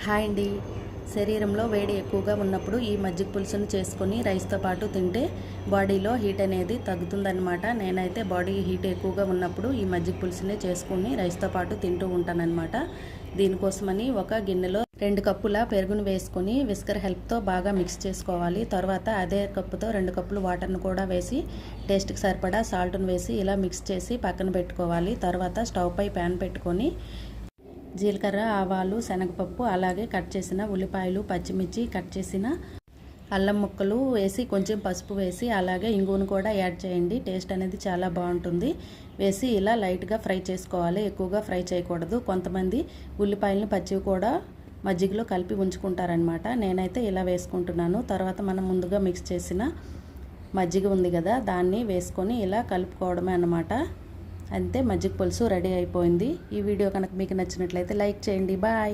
Hi అండి. శరీరంలో వేడి ఎక్కువగా ఉన్నప్పుడు ఈ మజ్జిగ పులుసును చేసుకొని రైస్తో పాటు తింటే బాడీలో హీట్ అనేది తగ్గుతుందన్నమాట. నేనైతే బాడీ హీట్ ఎక్కువగా ఉన్నప్పుడు ఈ మజ్జిగ పులుసునే చేసుకుని రైస్తో పాటు తింటూ ఉంటానన్నమాట. దీనికోసమని ఒక గిన్నెలో 2 కప్పుల పెరుగును వేసుకొని విస్కర్ హెల్ప్తో బాగా మిక్స్ చేసుకోవాలి. తర్వాత అదే కప్పుతో 2 కప్పులు వాటర్ను కూడా వేసి టేస్ట్కి సరిపడా సాల్ట్ను వేసి ఇలా మిక్స్ చేసి పక్కన పెట్టుకోవాలి. తర్వాత స్టవ్ పై ప్యాన్ పెట్టుకొని జీలకర్ర, ఆవాలు, శనగపప్పు, అలాగే కట్ చేసిన ఉల్లిపాయలు, పచ్చిమిర్చి, కట్ చేసిన అల్లం ముక్కలు వేసి కొంచెం పసుపు వేసి అలాగే ఇంగువను కూడా యాడ్ చేయండి. టేస్ట్ అనేది చాలా బాగుంటుంది. వేసి ఇలా లైట్గా ఫ్రై చేసుకోవాలి, ఎక్కువగా ఫ్రై చేయకూడదు. కొంతమంది ఉల్లిపాయలను పచ్చివి కూడా మజ్జిగలో కలిపి ఉంచుకుంటారనమాట. నేనైతే ఇలా వేసుకుంటున్నాను. తర్వాత మనం ముందుగా మిక్స్ చేసిన మజ్జిగ ఉంది కదా, దాన్ని వేసుకొని ఇలా కలుపుకోవడమే అన్నమాట. అంతే, మజ్జిగ పులుసు రెడీ అయిపోయింది. ఈ వీడియో కనుక మీకు నచ్చినట్లయితే లైక్ చేయండి. బాయ్.